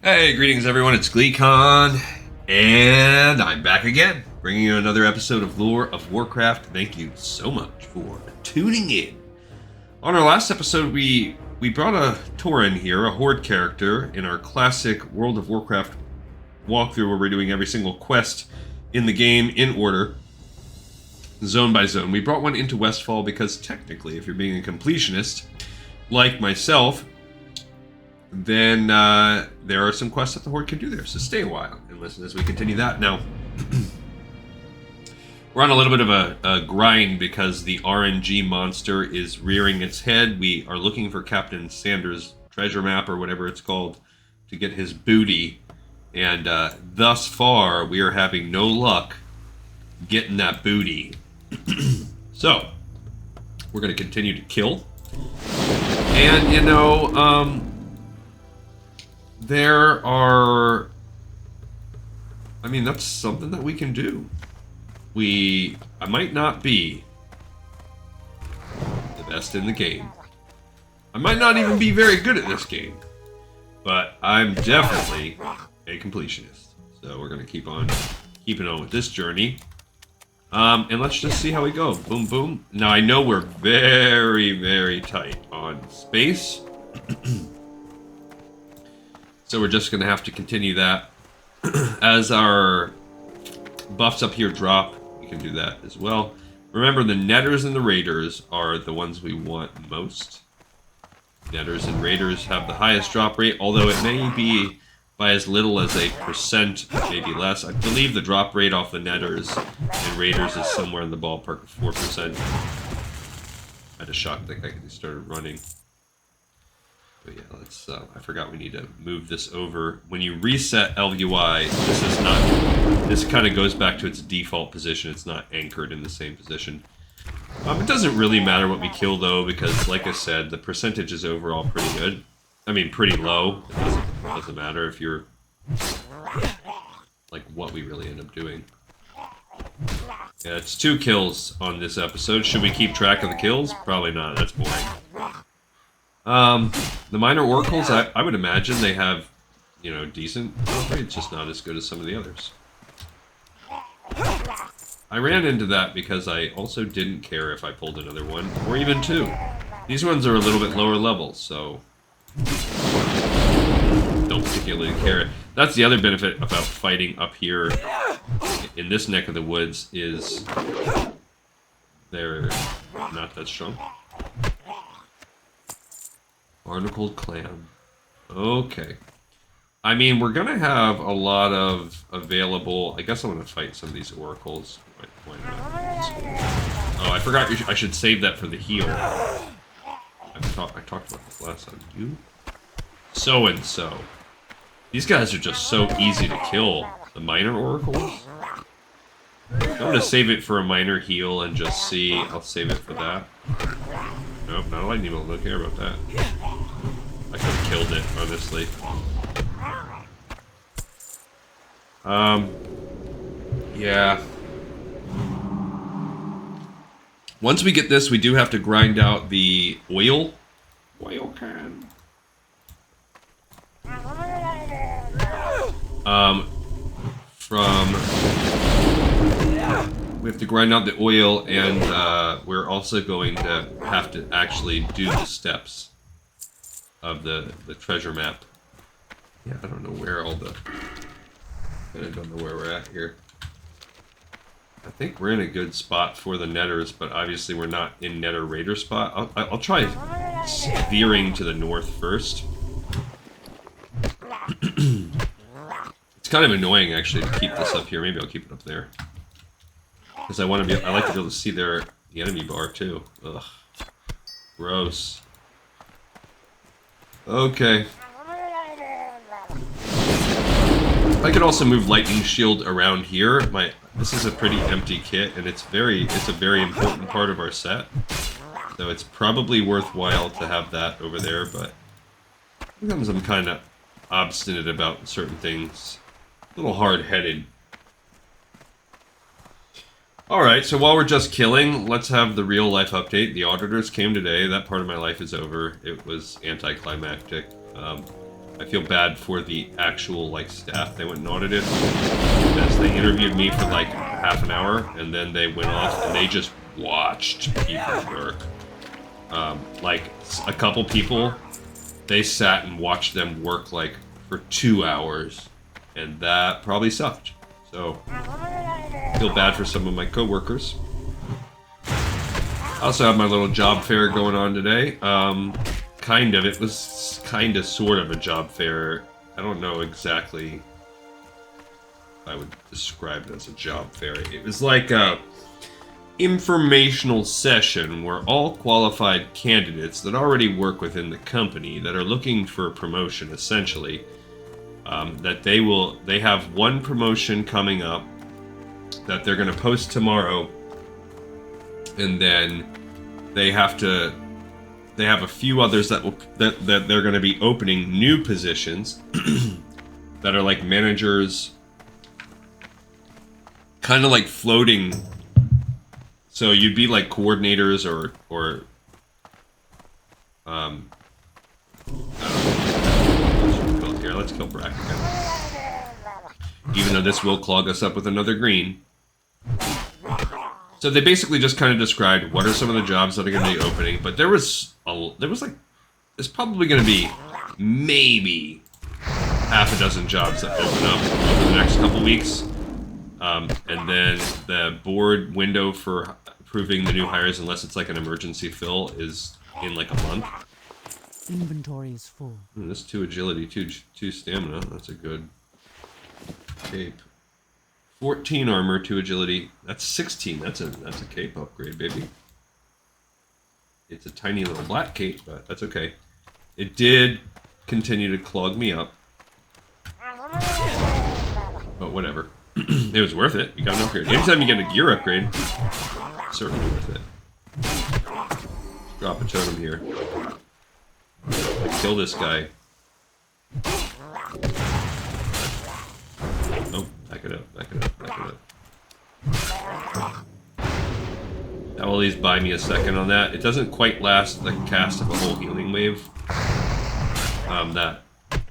Hey, greetings everyone, it's GleeCon, and I'm back again, bringing you another episode of Lore of Warcraft. Thank you so much for tuning in. On our last episode, we brought a tauren here, a Horde character, in our classic World of Warcraft walkthrough where we're doing every single quest in the game in order, zone by zone. We brought one into Westfall because technically, if you're being a completionist, like myself, then there are some quests that the Horde can do there, so stay a while and listen as we continue that. Now, we're on a little bit of a grind because the RNG monster is rearing its head. We are looking for Captain Sanders' treasure map, or whatever it's called, to get his booty, and thus far, we are having no luck getting that booty. So, we're going to continue to kill, and, you know, there are... I mean, that's something that we can do. I might not be the best in the game. I might not even be very good at this game. But I'm definitely a completionist. So we're going to keep on keeping on with this journey. And let's just see how we go. Boom, boom. Now, I know we're very, very tight on space. So we're just going to have to continue that. As our buffs up here drop, we can do that as well. Remember, the netters and the raiders are the ones we want most. Netters and raiders have the highest drop rate, although it may be by as little as 1%, maybe less. I believe the drop rate off the netters and raiders is somewhere in the ballpark of 4%. I had a shock that I started running. But yeah, let's, I forgot we need to move this over. When you reset LUI, this kind of goes back to its default position. It's not anchored in the same position. It doesn't really matter what we kill, though, because, like I said, the percentage is overall pretty good. I mean, pretty low. It doesn't matter if you're, like, what we really end up doing. Yeah, it's 2 kills on this episode. Should we keep track of the kills? Probably not. That's boring. The minor oracles, I would imagine they have, you know, decent drop rates, just not as good as some of the others. I ran into that because I also didn't care if I pulled another one, or even 2. These ones are a little bit lower level, so don't particularly care. That's the other benefit about fighting up here in this neck of the woods, is they're not that strong. Barnacled Clan. Okay. I mean, we're gonna have a lot of available... I guess I'm gonna fight some of these oracles. Why not? Oh, I forgot I should save that for the heal. I talked about this last time. You? So-and-so. These guys are just so easy to kill. The minor oracles? I'm gonna save it for a minor heal and just see. I'll save it for that. Nope, not a lightning bolt. Don't care about that. I could have killed it, honestly. Yeah. Once we get this, we do have to grind out the oil. Oil can. We have to grind out the oil, and we're also going to have to actually do the steps of the treasure map. Yeah, I don't know where all the... I don't know where we're at here. I think we're in a good spot for the netters, but obviously we're not in netter raider spot. I'll try veering to the north first. It's kind of annoying, actually, to keep this up here. Maybe I'll keep it up there. Because I like to be able to see the enemy bar, too. Ugh. Gross. Okay. I could also move Lightning Shield around here. This is a pretty empty kit, and it's a very important part of our set. So it's probably worthwhile to have that over there, but sometimes I'm kind of obstinate about certain things. A little hard-headed. Alright, so while we're just killing, let's have the real-life update. The auditors came today. That part of my life is over. It was anticlimactic. I feel bad for the actual, like, staff they went and audited. Because they interviewed me for, like, half an hour, and then they went off and they just watched people work. Like, a couple people, they sat and watched them work, like, for 2 hours. And that probably sucked. So, I feel bad for some of my coworkers. I also have my little job fair going on today. Kind of. It was kind of sort of a job fair. I don't know exactly if I would describe it as a job fair. It was like a informational session where all qualified candidates that already work within the company that are looking for a promotion, essentially, that they have one promotion coming up that they're going to post tomorrow, and then they have a few others that they're going to be opening new positions that are like managers, kind of like floating. So you'd be like coordinators or I don't know. Here, let's kill Brack again. Even though this will clog us up with another green. So they basically just kind of described what are some of the jobs that are going to be opening, but there's probably going to be maybe half a dozen jobs that open up over the next couple weeks. And then the board window for approving the new hires, unless it's like an emergency fill, is in like a month. Inventory is full. That's 2 agility, 2 stamina. That's a good cape. 14 armor, 2 agility. That's 16. That's a cape upgrade, baby. It's a tiny little black cape, but that's okay. It did continue to clog me up. But whatever. It was worth it. You got an upgrade. Anytime you get a gear upgrade, it's certainly worth it. Drop a totem here. Kill this guy. Oh, back it up, back it up, back it up. That will at least buy me a second on that. It doesn't quite last the cast of a whole healing wave. That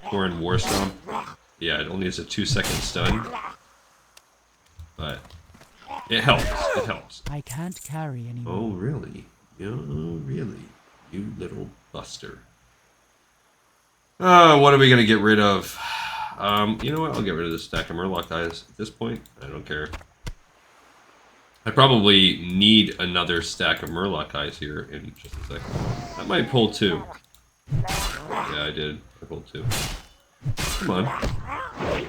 Tauren War Stomp. Yeah, it only is a 2-second stun. But it helps. It helps. I can't carry anymore. Oh, really? Oh, really? You little buster. What are we gonna get rid of? You know what? I'll get rid of this stack of Murloc eyes at this point. I don't care. I probably need another stack of Murloc eyes here in just a second. That might pull 2. Yeah, I did. I pulled 2. Come on. Okay.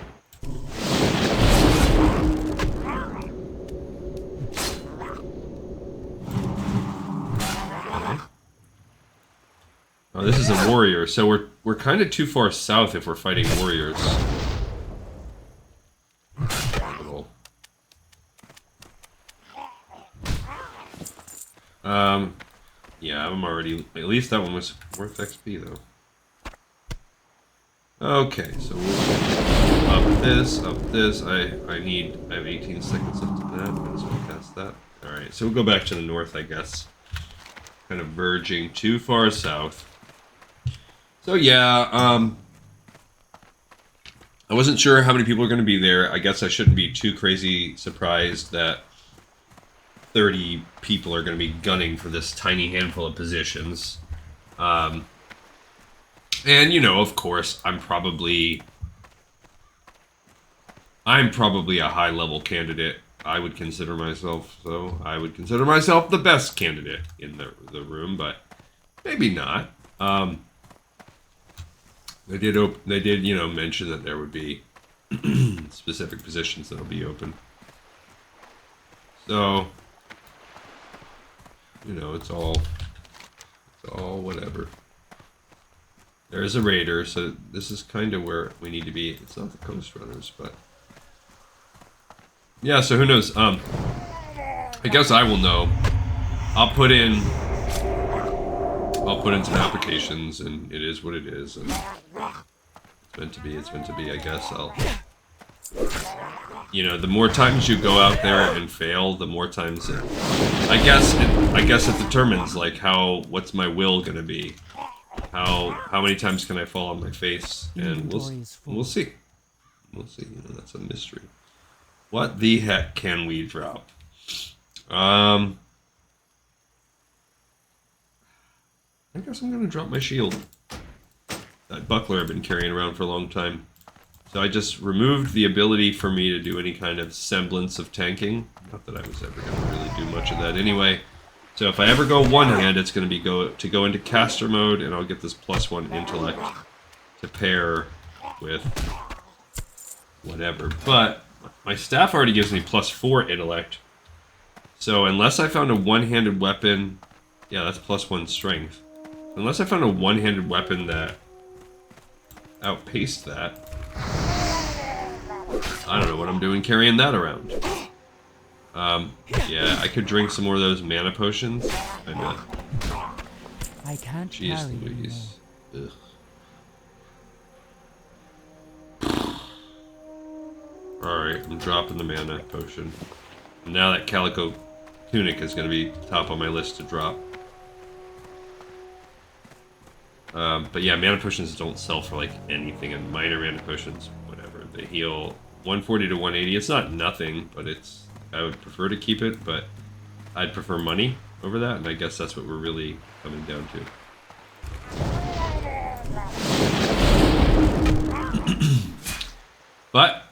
Oh, this is a warrior, so we're kind of too far south if we're fighting warriors. Yeah, I'm already... At least that one was worth XP, though. Okay, so we'll up this. I have 18 seconds left of that. I just want to cast that. Alright, so we'll go back to the north, I guess. Kind of verging too far south. So yeah, I wasn't sure how many people are going to be there. I guess I shouldn't be too crazy surprised that 30 people are going to be gunning for this tiny handful of positions. And, you know, of course, I'm probably a high-level candidate. I would consider myself so. I would consider myself the best candidate in the room, but maybe not. They did, you know, mention that there would be specific positions that'll be open. So, you know, it's all whatever. There's a raider, so this is kind of where we need to be. It's not the Coast Runners, but yeah. So who knows? I guess I will know. I'll put in some applications, and it is what it is. And it's meant to be. It's meant to be. I guess you know, the more times you go out there and fail, the more times I guess it determines like what's my will gonna be. How many times can I fall on my face? And Inventory is full. we'll see. We'll see. You know, that's a mystery. What the heck can we drop? I guess I'm gonna drop my shield. That buckler I've been carrying around for a long time. So I just removed the ability for me to do any kind of semblance of tanking. Not that I was ever gonna really do much of that anyway. So if I ever go one hand, it's gonna be go into caster mode, and I'll get this +1 intellect to pair with whatever. But my staff already gives me +4 intellect. So unless I found a one-handed weapon, yeah, that's +1 strength. Unless I found a one-handed weapon that outpaced that, I don't know what I'm doing carrying that around. Yeah, I could drink some more of those mana potions. I can't Jeez carry Louise. anymore. Ugh. Alright, I'm dropping the mana potion. Now that Calico Tunic is going to be top on my list to drop. But yeah, mana potions don't sell for like anything, and minor mana potions, whatever. They heal 140 to 180. It's not nothing, but it's... I would prefer to keep it, but I'd prefer money over that, and I guess that's what we're really coming down to. But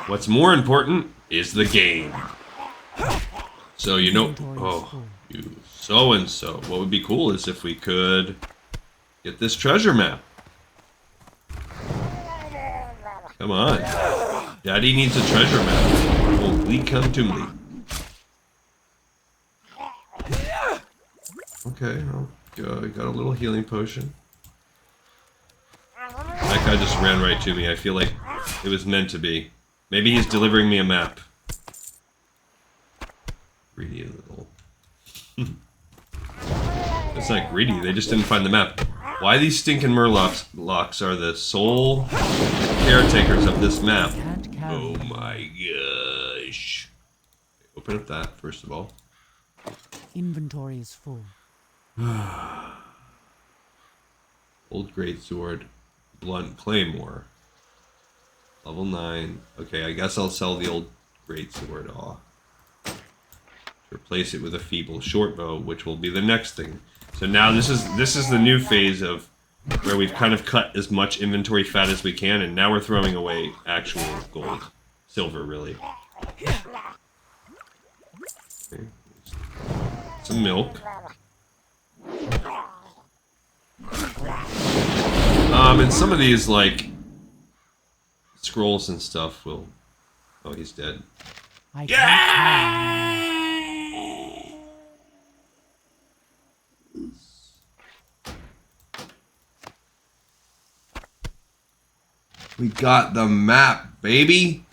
what's more important is the game. So you know, oh, you so-and-so. What would be cool is if we could get this treasure map. Come on. Daddy needs a treasure map. Holy come to me. Okay, well, got a little healing potion. That guy just ran right to me. I feel like it was meant to be. Maybe he's delivering me a map. Greedy little... It's not greedy, they just didn't find the map. Why these stinking murlocs are the sole caretakers of this map? Oh my gosh. Open up that, first of all. Inventory is full. Old greatsword, blunt claymore. Level 9. Okay, I guess I'll sell the old greatsword off. Replace it with a feeble short bow, which will be the next thing. So now this is the new phase of where we've kind of cut as much inventory fat as we can, and now we're throwing away actual gold. Silver, really. Okay. Some milk. And some of these, like, scrolls and stuff will... Oh, he's dead. Yeah! We got the map, baby!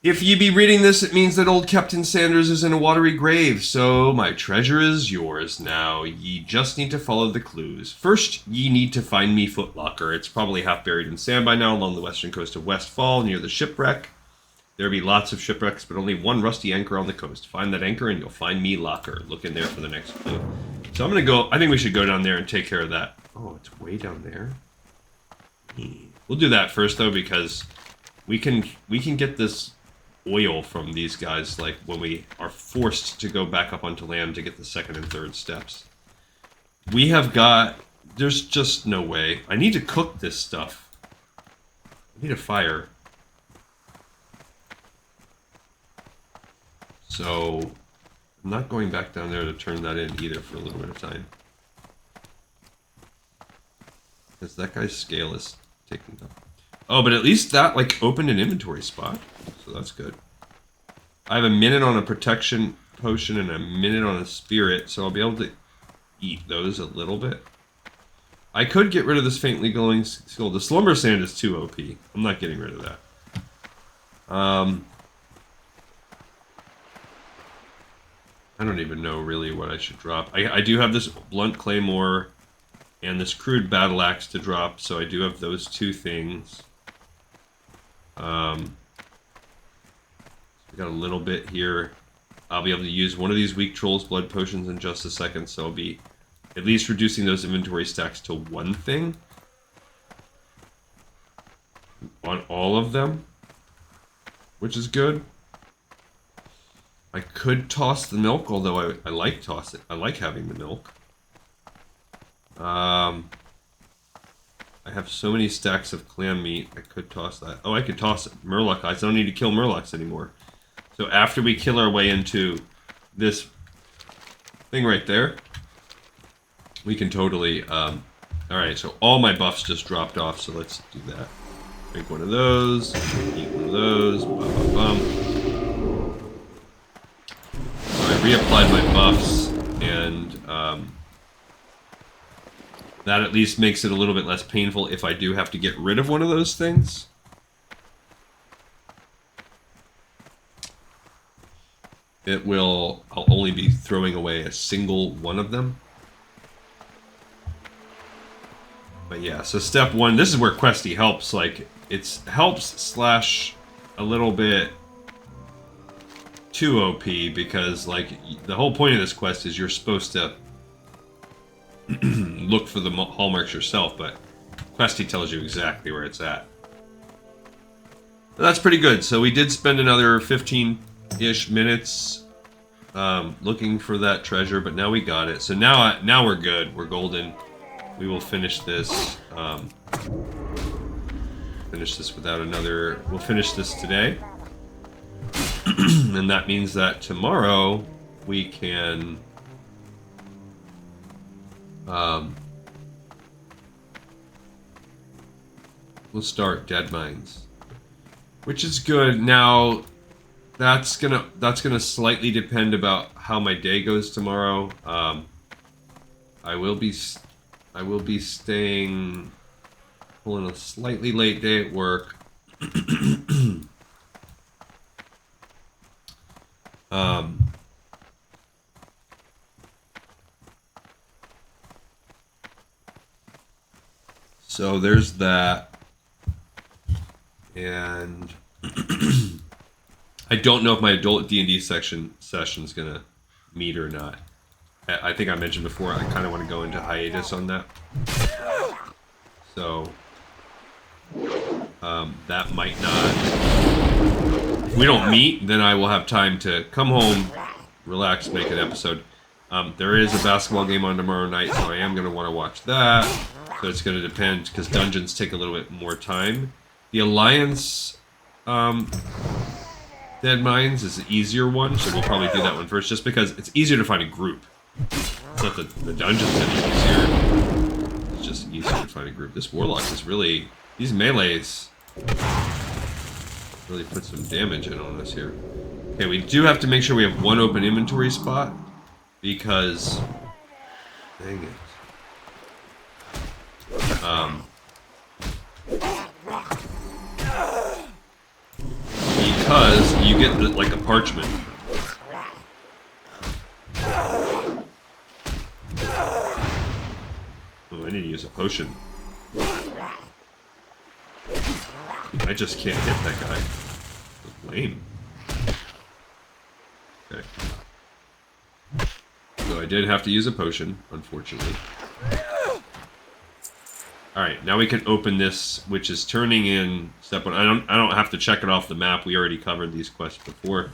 If ye be reading this, it means that old Captain Sanders is in a watery grave, so my treasure is yours now. Ye just need to follow the clues. First, ye need to find me Footlocker. It's probably half buried in sand by now along the western coast of Westfall, near the shipwreck. There be lots of shipwrecks, but only one rusty anchor on the coast. Find that anchor and you'll find me locker. Look in there for the next clue. So I'm gonna go, I think we should go down there and take care of that. Oh, it's way down there. We'll do that first though, because we can get this oil from these guys, like when we are forced to go back up onto land to get the second and third steps. We have got, there's just no way. I need to cook this stuff. I need a fire. So, I'm not going back down there to turn that in either for a little bit of time. Because that guy's scale is taking up. Oh, but at least that, like, opened an inventory spot. So that's good. I have a minute on a protection potion and a minute on a spirit, so I'll be able to eat those a little bit. I could get rid of this faintly glowing skull. The slumber sand is too OP. I'm not getting rid of that. I don't even know really what I should drop. I do have this blunt claymore and this crude battle axe to drop, so I do have those two things. We got a little bit here. I'll be able to use one of these weak trolls blood potions in just a second, so I'll be at least reducing those inventory stacks to one thing on all of them, which is good. I could toss the milk, although I like toss it. I like having the milk. I have so many stacks of clam meat. I could toss that. Oh, I could toss it. Murloc eyes. I don't need to kill Murlocs anymore. So after we kill our way into this thing right there, we can totally... Alright, so all my buffs just dropped off, so let's do that. Drink one of those, eat one of those, bum. So I reapplied my buffs, and that at least makes it a little bit less painful if I do have to get rid of one of those things. I'll only be throwing away a single one of them. But yeah, so step one, this is where Questy helps. Like, it's helps / a little bit too OP, because like the whole point of this quest is you're supposed to look for the hallmarks yourself, but Questy tells you exactly where it's at. But that's pretty good. So we did spend another 15-ish minutes looking for that treasure, but now we got it. So now we're good. We're golden. We will finish this. Without another. We'll finish this today, and that means that tomorrow we can. We'll start Dead Mines, which is good. Now, that's gonna slightly depend about how my day goes tomorrow. I will be staying, pulling a slightly late day at work. So there's that. And I don't know if my adult D&D session's gonna meet or not. I think I mentioned before, I kind of want to go into hiatus on that. So, that might not... If we don't meet, then I will have time to come home, relax, make an episode. There is a basketball game on tomorrow night, so I am going to want to watch that. So it's going to depend, because dungeons take a little bit more time. The Alliance Dead Mines is the easier one, so we'll probably do that one first, just because it's easier to find a group. It's not the dungeons any easier. It's just easier to find a group. This Warlock is really... These melees really put some damage in on us here. Okay, we do have to make sure we have one open inventory spot, because... Dang it. Because you get like a parchment. Oh, I need to use a potion. I just can't hit that guy. That's lame. Okay. So I did have to use a potion, unfortunately. Alright, now we can open this, which is turning in step 1. I don't have to check it off the map. We already covered these quests before.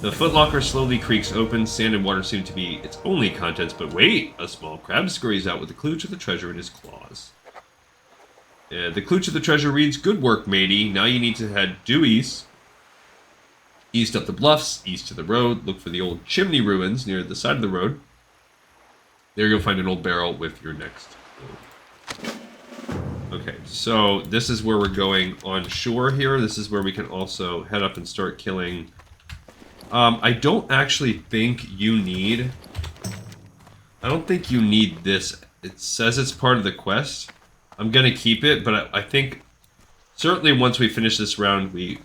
The footlocker slowly creaks open. Sand and water seem to be its only contents, but wait! A small crab scurries out with a clue to the treasure in his claws. The clue to the treasure reads, "Good work, matey. Now you need to head due east. East up the bluffs, east to the road. Look for the old chimney ruins near the side of the road. There you'll find an old barrel with your next gold." Okay, so this is where we're going on shore here. This is where we can also head up and start killing. I don't actually think you need... I don't think you need this. It says it's part of the quest. I'm going to keep it, but I think... Certainly once we finish this round, we're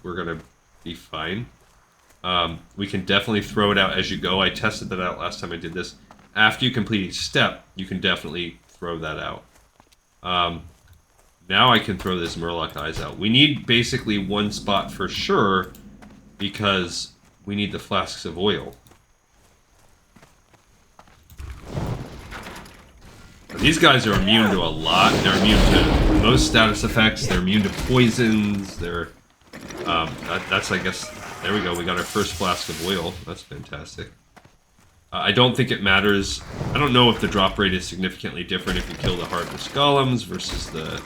going to be fine. We can definitely throw it out as you go. I tested that out last time I did this. After you complete each step, you can definitely throw that out. Now I can throw this Murloc eyes out. We need basically one spot for sure, because we need the flasks of oil. These guys are immune to a lot. They're immune to most status effects. They're immune to poisons. They're that's, I guess, there we go. We got our first flask of oil. That's fantastic. I don't think it matters. I don't know if the drop rate is significantly different if you kill the Harvest Golems versus the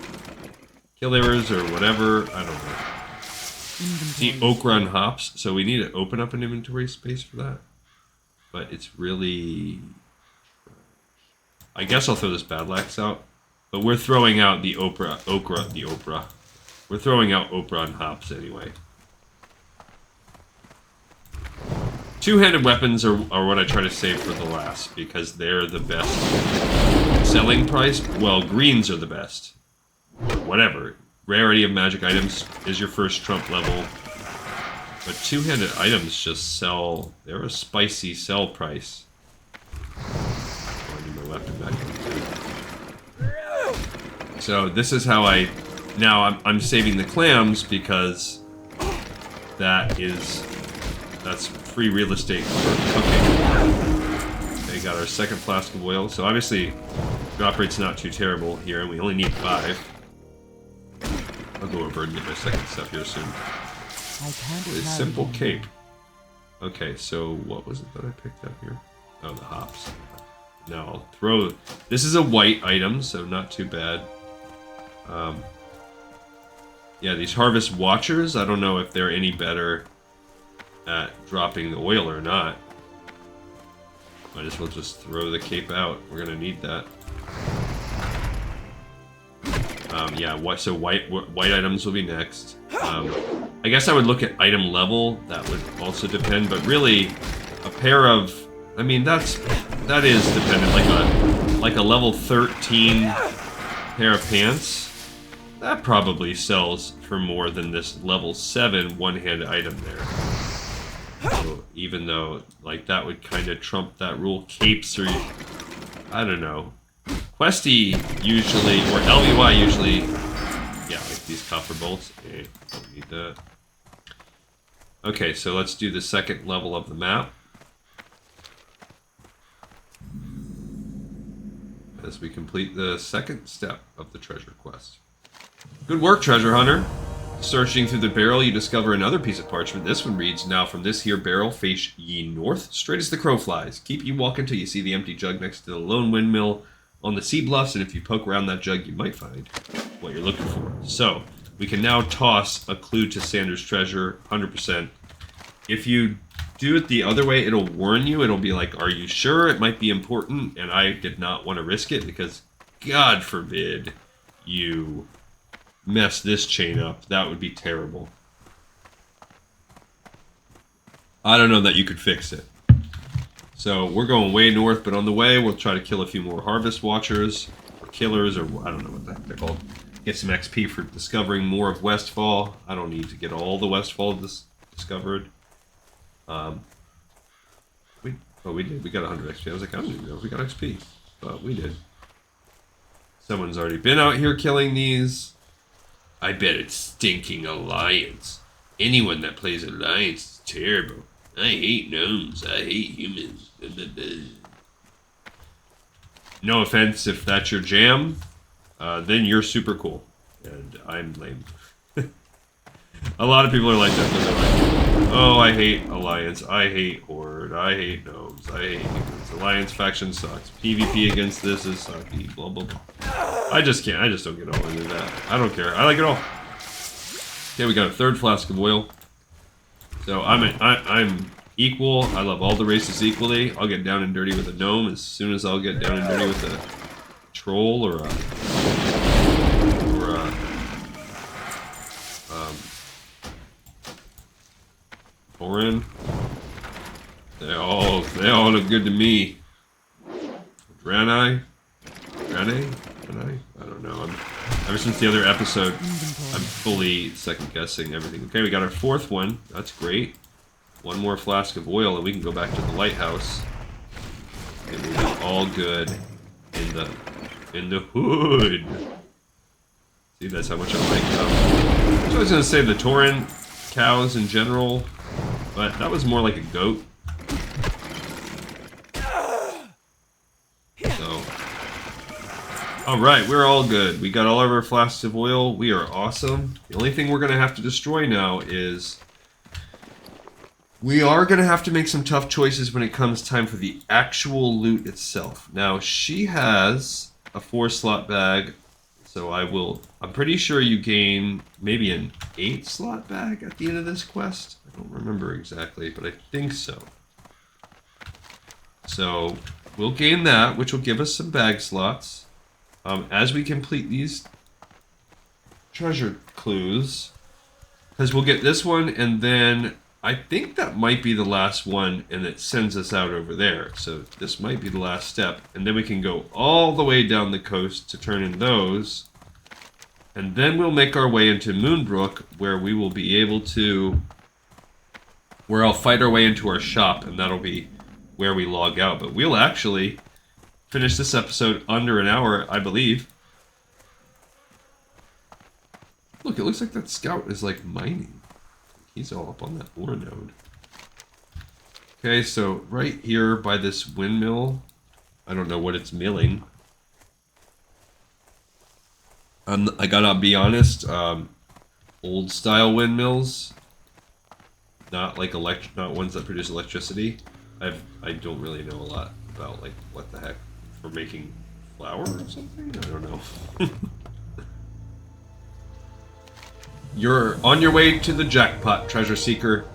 Killers or whatever. I don't know. See, Okra and Hops. So we need to open up an inventory space for that. But it's really... I guess I'll throw this Battle Axe out. But we're throwing out the Okra. We're throwing out Okra and Hops anyway. Two-handed weapons are what I try to save for the last, because they're the best selling price. Well, greens are the best. Whatever. Rarity of magic items is your first trump level. But two-handed items just sell... They're a spicy sell price. Oh, I need my weapon back. So this is how I... Now I'm saving the clams because that's free real estate for cooking. Okay, got our second flask of oil. So obviously, drop rate's not too terrible here, and we only need 5. I'll go over and get my second stuff here soon. A simple cape. Okay, so what was it that I picked up here? Oh, the hops. Now I'll throw... This is a white item, so not too bad. Yeah, these Harvest Watchers, I don't know if they're any better at dropping the oil or not. Might as well just throw the cape out. We're gonna need that. Yeah, so white items will be next. I guess I would look at item level. That would also depend, but really, a pair of... I mean, that is dependent. Like a level 13 pair of pants, that probably sells for more than this level 7 one-handed item there. So even though, like, that would kind of trump that rule. Capes or... I don't know. Questy usually, or LVY usually... Yeah, like these copper bolts. Don't need that. Okay, so let's do the second level of the map. As we complete the second step of the treasure quest. Good work, treasure hunter. Searching through the barrel, you discover another piece of parchment. This one reads, "Now from this here barrel, face ye north, straight as the crow flies. Keep ye walking till you see the empty jug next to the lone windmill on the sea bluffs, and if you poke around that jug, you might find what you're looking for." So, we can now toss a clue to Sanders' treasure, 100%. If you do it the other way, it'll warn you. It'll be like, are you sure? It might be important, and I did not want to risk it, because God forbid you mess this chain up. That would be terrible. I don't know that you could fix it. So we're going way north, but on the way we'll try to kill a few more Harvest Watchers, or Killers, or I don't know what the heck they're called. Get some XP for discovering more of Westfall. I don't need to get all the Westfall discovered. We did. We got 100 XP. I was like, I don't even know if we got XP. But we did. Someone's already been out here killing these. I bet it's stinking Alliance. Anyone that plays Alliance is terrible. I hate gnomes. I hate humans. No offense if that's your jam. Then you're super cool. And I'm lame. A lot of people are like that. They're like, oh, I hate Alliance. I hate Horde. I hate gnomes. I hate humans. Alliance faction sucks. PvP against this is sucky. Blah, blah, blah. I just can't. I just don't get all into that. I don't care. I like it all. Okay, we got a third flask of oil. So I'm equal. I love all the races equally. I'll get down and dirty with a gnome as soon as I'll get down and dirty with a troll or a tauren. They all look good to me. Draenei? I don't know. Ever since the other episode, I'm fully second-guessing everything. Okay, we got our fourth one. That's great. One more flask of oil, and we can go back to the lighthouse. And we'll be all good in the hood. See, that's how much I like them. So I was gonna say the tauren cows in general, but that was more like a goat. So Alright, we're all good. We got all of our flasks of oil. We are awesome. The only thing we're going to have to destroy now is... we are going to have to make some tough choices when it comes time for the actual loot itself. Now, she has a 4-slot bag, so I'm pretty sure you gain maybe an 8-slot bag at the end of this quest. I don't remember exactly, but I think so. So, we'll gain that, which will give us some bag slots. As we complete these treasure clues, because we'll get this one, and then I think that might be the last one, and it sends us out over there. So this might be the last step, and then we can go all the way down the coast to turn in those, and then we'll make our way into Moonbrook, where we will be able to, where I'll fight our way into our shop, and that'll be where we log out. But we'll actually finish this episode under an hour, I believe. Look, it looks like that scout is like mining. He's all up on that ore node. Okay, so right here by this windmill, I don't know what it's milling. I gotta be honest, old style windmills, not like not ones that produce electricity. I don't really know a lot about like what the heck. For making flour or something? I don't know. You're on your way to the jackpot, treasure seeker.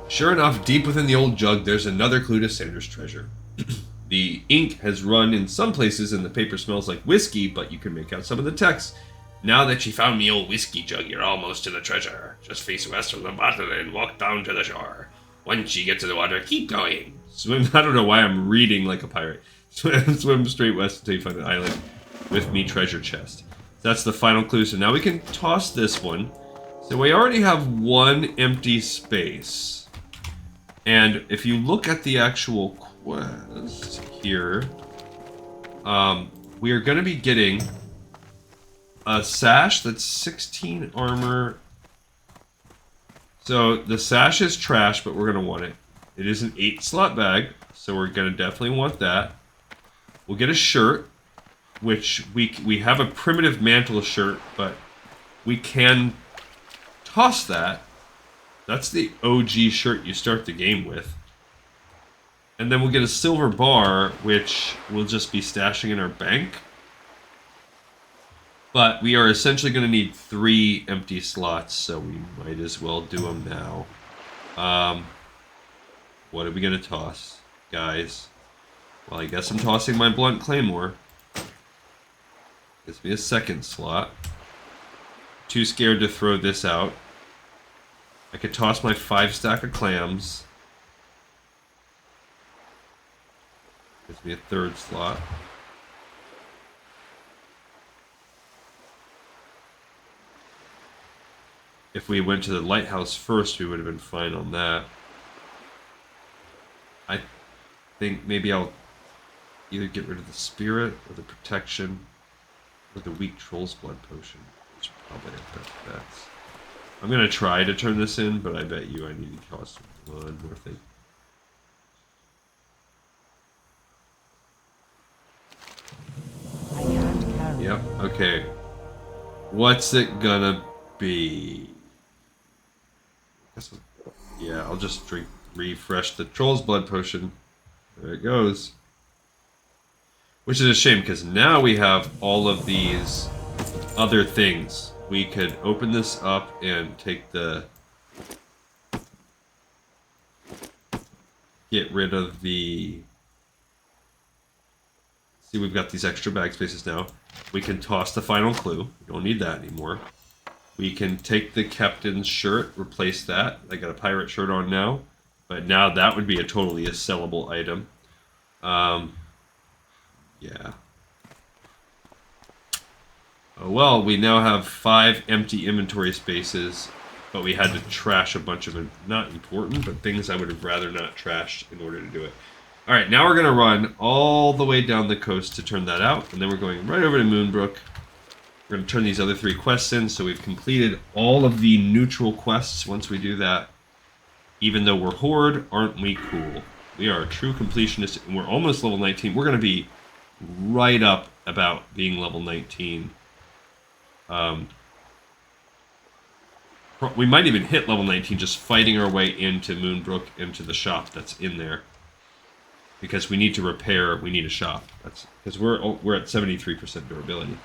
Sure enough, deep within the old jug, there's another clue to Sandra's treasure. The ink has run in some places and the paper smells like whiskey, but you can make out some of the text. Now that you found me old whiskey jug, you're almost to the treasure. Just face west from the bottom and walk down to the shore. Once you get to the water, keep going. Swim. I don't know why I'm reading like a pirate. Swim straight west until you find an island with me treasure chest. That's the final clue. So now we can toss this one. So we already have one empty space. And if you look at the actual quest here, we are going to be getting a sash that's 16 armor. So the sash is trash, but we're going to want it. It is an 8-slot bag, so we're going to definitely want that. We'll get a shirt, which we have a primitive mantle shirt, but we can toss that. That's the OG shirt you start the game with. And then we'll get a silver bar, which we'll just be stashing in our bank. But we are essentially going to need 3 empty slots, so we might as well do them now. What are we going to toss, guys? Well, I guess I'm tossing my blunt claymore. Gives me a 2nd slot. Too scared to throw this out. I could toss my 5 stack of clams. Gives me a 3rd slot. If we went to the lighthouse first, we would have been fine on that. I think maybe I'll either get rid of the spirit or the protection or the weak troll's blood potion, which is probably our best bets. I'm gonna try to turn this in, but I bet you I need to toss one more thing. I can't carry. Yep, okay. What's it gonna be? Yeah, I'll just refresh the troll's blood potion. There it goes. Which is a shame, because now we have all of these other things. We could open this up and take the... get rid of the... See, we've got these extra bag spaces now. We can toss the final clue. We don't need that anymore. We can take the captain's shirt, replace that. I got a pirate shirt on now. But now that would be a totally a sellable item. Yeah. Oh well, we now have 5 empty inventory spaces, but we had to trash a bunch of, not important, but things I would have rather not trashed in order to do it. Alright, now we're going to run all the way down the coast to turn that out, and then we're going right over to Moonbrook. We're going to turn these other 3 quests in, so we've completed all of the neutral quests once we do that. Even though we're Horde, aren't we cool? We are a true completionist, and we're almost level 19. We're going to be right up about being level 19. We might even hit level 19 just fighting our way into Moonbrook, into the shop that's in there. Because we need to repair, we need a shop. That's because we're at 73% durability.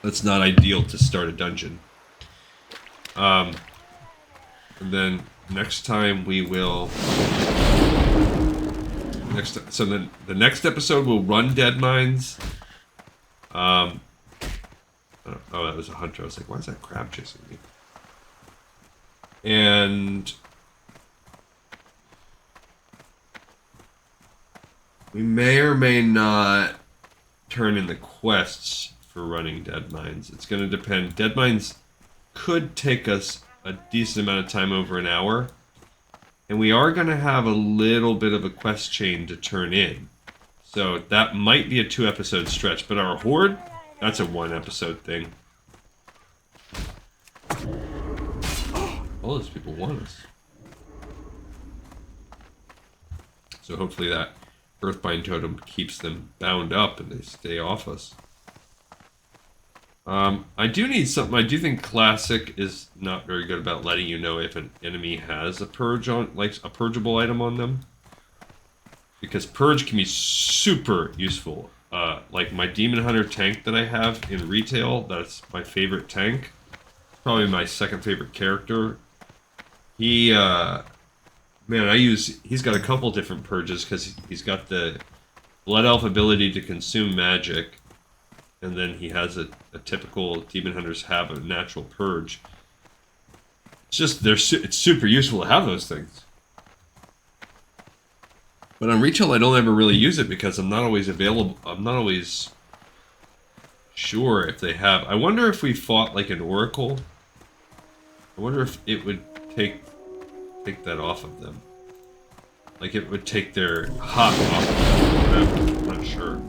That's not ideal to start a dungeon. And then next time we will... So then the next episode we'll run Dead Mines. Oh, that was a hunter. I was like, why is that crab chasing me? And we may or may not turn in the quests for running Dead Mines. It's going to depend. Dead Mines could take us a decent amount of time, over an hour. And we are going to have a little bit of a quest chain to turn in. So that might be a 2-episode stretch. But our Horde, that's a 1-episode thing. All those people want us. So hopefully that Earthbind Totem keeps them bound up and they stay off us. I do need something. I do think Classic is not very good about letting you know if an enemy has a purge on, like a purgeable item on them. Because purge can be super useful. Like my Demon Hunter tank that I have in retail, that's my favorite tank. Probably my second favorite character. He, man, he's got a couple different purges because he's got the Blood Elf ability to consume magic. And then he has a typical Demon Hunters have a natural purge. It's just, it's super useful to have those things. But on retail, I don't ever really use it because I'm not always available. I'm not always sure if they have. I wonder if we fought like an Oracle. I wonder if it would take that off of them. Like it would take their hot off of them. I'm not sure.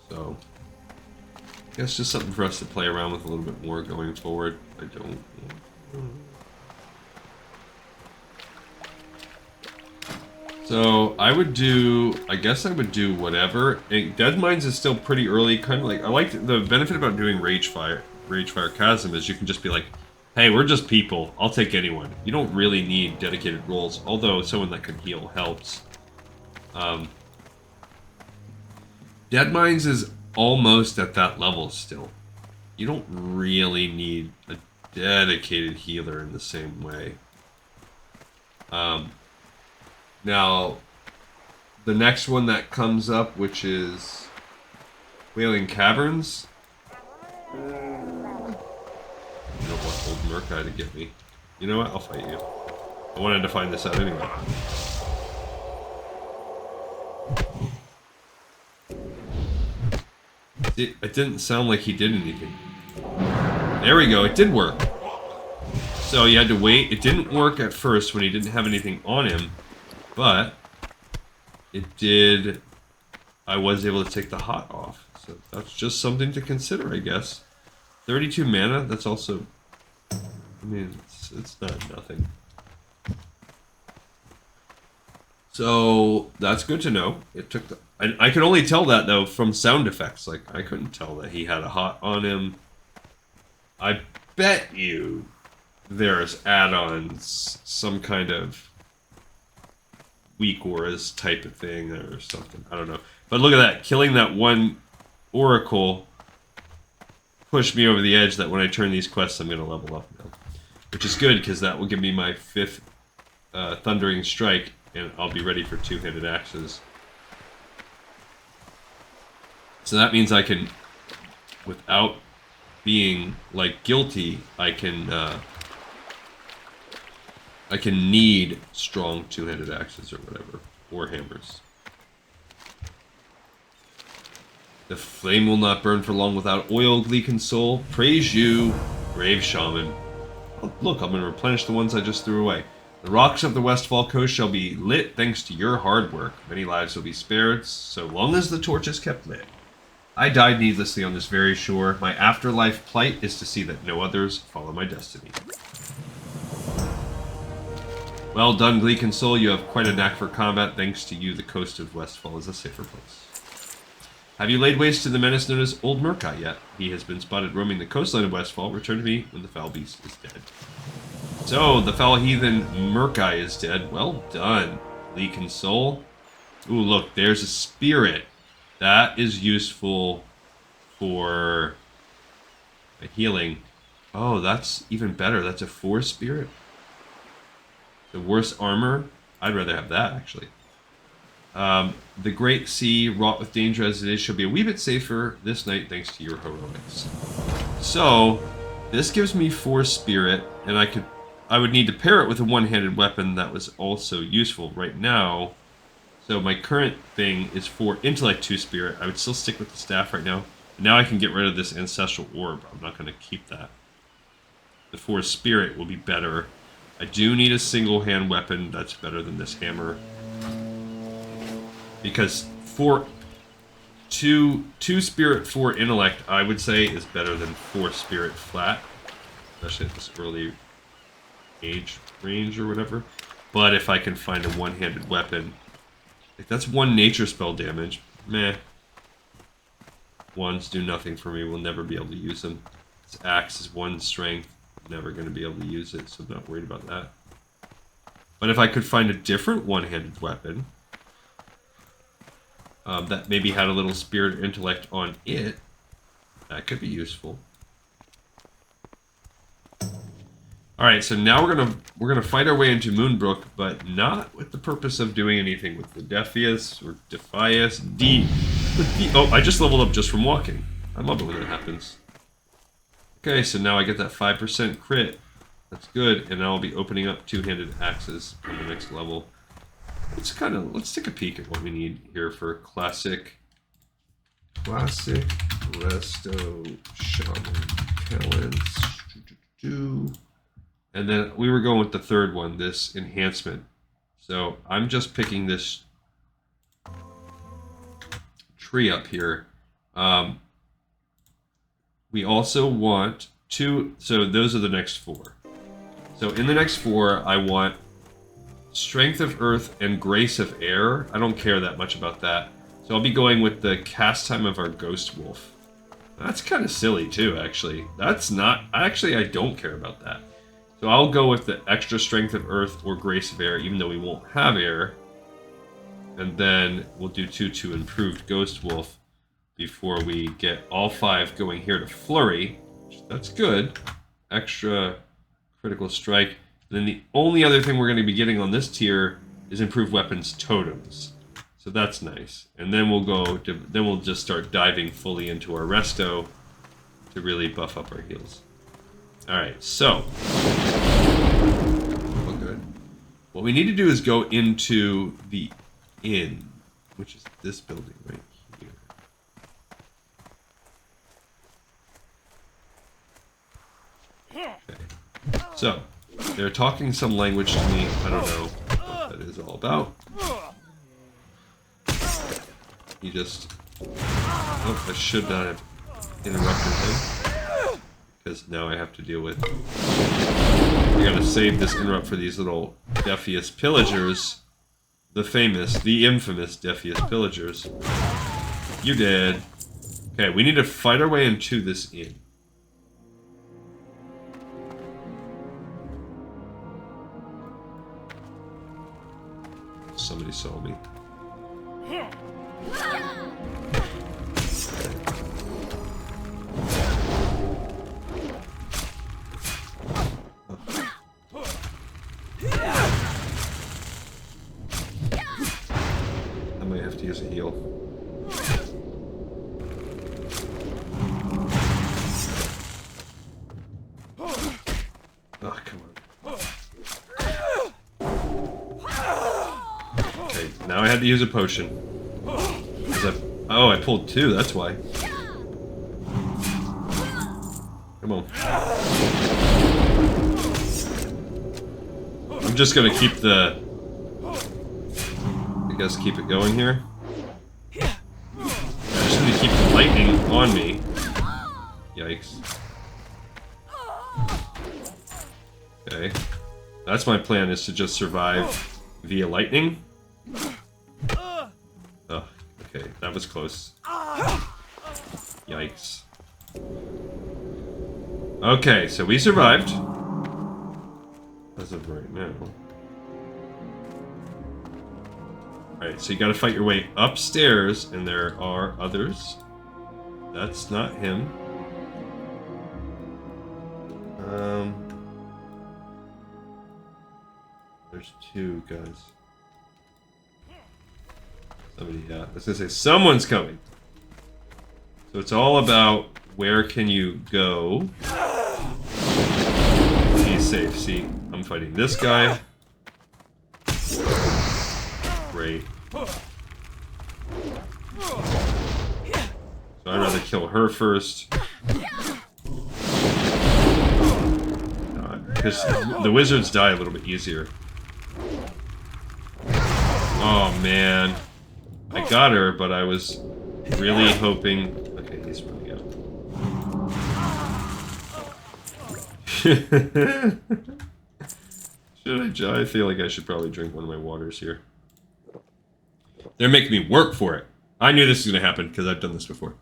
So, I guess just something for us to play around with a little bit more going forward. I don't... So, I guess I would do whatever. Dead Mines is still pretty early, kind of like, I like the benefit about doing Ragefire Chasm is you can just be like, hey, we're just people, I'll take anyone. You don't really need dedicated roles, although someone that can heal helps. Dead Mines is almost at that level still. You don't really need a dedicated healer in the same way. Now, the next one that comes up, which is Wailing Caverns. I don't want old Murkai to get me. You know what? I'll fight you. I wanted to find this out anyway. It didn't sound like he did anything. There we go, it did work. So you had to wait. It didn't work at first when he didn't have anything on him, but it did. I was able to take the hot off. So that's just something to consider, I guess. 32 mana, that's also, I mean, it's not nothing. So that's good to know. It took the, I could only tell that though from sound effects. Like I couldn't tell that he had a hot on him. I bet you there's add-ons, some kind of weak auras type of thing or something. I don't know. But look at that, killing that one Oracle pushed me over the edge that when I turn these quests I'm gonna level up now, which is good because that will give me my 5th Thundering Strike. And I'll be ready for 2-handed axes. So that means I can, without being like guilty, I can need strong 2-handed axes or whatever, or hammers. The flame will not burn for long without oil, Gleekin soul. Praise you, brave shaman. Oh, look, I'm gonna replenish the ones I just threw away. The rocks of the Westfall coast shall be lit thanks to your hard work. Many lives will be spared, so long as the torch is kept lit. I died needlessly on this very shore. My afterlife plight is to see that no others follow my destiny. Well done, Gleek and Soul. You have quite a knack for combat. Thanks to you, the coast of Westfall is a safer place. Have you laid waste to the menace known as Old Murkai yet? He has been spotted roaming the coastline of Westfall. Return to me when the foul beast is dead. So, the foul heathen Murkai is dead. Well done, Gleek and Soul. Ooh, look, there's a spirit. That is useful for a healing. Oh, that's even better. That's a 4 spirit. The worst armor. I'd rather have that, actually. The Great Sea, wrought with danger as it is, shall be a wee bit safer this night thanks to your heroics. So, this gives me 4 spirit, and I would need to pair it with a one-handed weapon that was also useful right now. So my current thing is 4 intellect, 2 spirit. I would still stick with the staff right now. Now I can get rid of this ancestral orb. I'm not going to keep that. The 4 spirit will be better. I do need a single hand weapon that's better than this hammer. Because 2 spirit, 4 intellect, I would say is better than 4 spirit flat. Especially at this early age range or whatever. But if I can find a one-handed weapon, like that's 1 nature spell damage. Meh. 1s do nothing for me. We'll never be able to use them. This axe is 1 strength. Never going to be able to use it, so I'm not worried about that. But if I could find a different one-handed weapon that maybe had a little spirit intellect on it, that could be useful. All right, so now we're gonna fight our way into Moonbrook, but not with the purpose of doing anything with the Defius or Defius. Oh, I just leveled up just from walking. I love it when that happens. Okay, so now I get that 5% crit. That's good, and I'll be opening up 2-handed axes on the next level. Let's take a peek at what we need here for classic resto shaman talents. And then we were going with the third one, this enhancement. So I'm just picking this tree up here. We also want 2, so those are the next 4. So in the next 4, I want Strength of Earth and Grace of Air. I don't care that much about that. So I'll be going with the cast time of our Ghost Wolf. That's kind of silly too, actually. That's not, actually I don't care about that. So I'll go with the extra Strength of Earth or Grace of Air, even though we won't have air. And then we'll do 2 to improved Ghost Wolf before we get all 5 going here to Flurry. That's good. Extra critical strike. And then the only other thing we're going to be getting on this tier is improved weapons totems. So that's nice. And then we'll just start diving fully into our resto to really buff up our heals. Alright, so oh, good. What we need to do is go into the inn, which is this building right here. Okay. So, they're talking some language to me. I don't know what that is all about. He just... Oh, I should not have interrupted him. Because now I have to deal with... I gotta save this interrupt for these little Defius pillagers. The infamous Defius pillagers. You did. Okay, we need to fight our way into this inn. Somebody saw me. I might have to use a heal. Oh, come on. Okay, now I had to use a potion. I pulled 2, that's why. Come on. I'm just gonna keep keep it going here. I just need to keep the lightning on me. Yikes. Okay. That's my plan, is to just survive via lightning. Oh, okay, that was close. Yikes. Okay, so we survived. As of right now. Alright, so you gotta fight your way upstairs, and there are others. That's not him. There's two guys. Somebody, yeah. I was gonna say, someone's coming. So it's all about where can you go. He's safe. See, I'm fighting this guy. Great. So I'd rather kill her first. Because the wizards die a little bit easier. Oh man. I got her, but I was really hoping... Okay, he's running out. Should I feel like I should probably drink one of my waters here. They're making me work for it. I knew this was going to happen because I've done this before.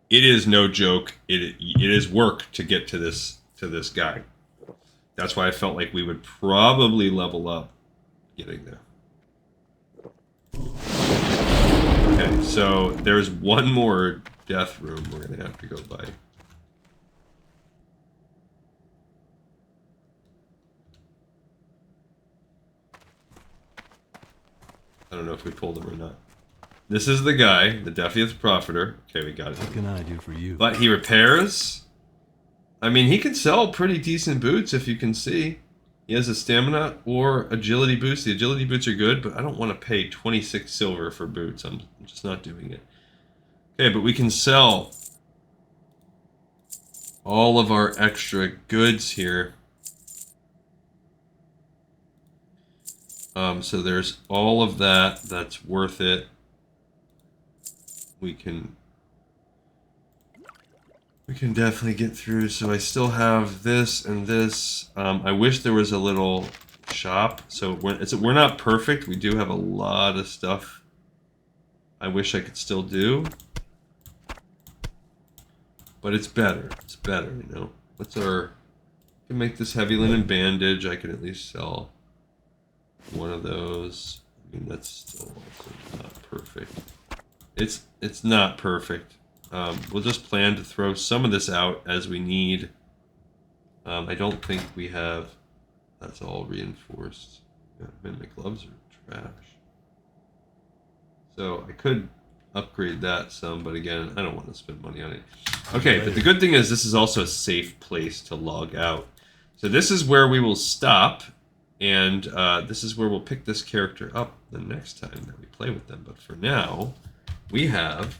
It is no joke. It is work to get to this guy. That's why I felt like we would probably level up getting there. Okay, so there's one more death room we're going to have to go by. I don't know if we pulled him or not. This is the guy, the Defiant Profiter. Okay, we got it. What can I do for you? But he repairs. I mean, he can sell pretty decent boots, if you can see. He has a stamina or agility boost. The agility boots are good, but I don't want to pay 26 silver for boots. I'm just not doing it. Okay, but we can sell all of our extra goods here. So there's all of that. That's worth it. We can definitely get through. So I still have this and this. I wish there was a little shop. So we're not perfect. We do have a lot of stuff I wish I could still do. But it's better. It's better, you know. What's our... I can make this heavy linen bandage. I can at least sell one of those. I mean, that's still also not perfect. It's not perfect. We'll just plan to throw some of this out as we need. I don't think we have... That's all reinforced. Yeah, man, my gloves are trash. So I could upgrade that some, but again, I don't want to spend money on it. Okay, but the good thing is this is also a safe place to log out. So this is where we will stop, and this is where we'll pick this character up the next time that we play with them. But for now, we have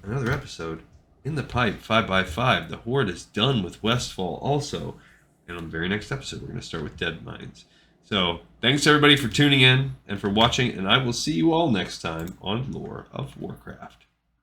another episode in the pipe, 5x5. The Horde is done with Westfall also. And on the very next episode, we're going to start with Dead Mines. So, thanks everybody for tuning in and for watching, and I will see you all next time on Lore of Warcraft.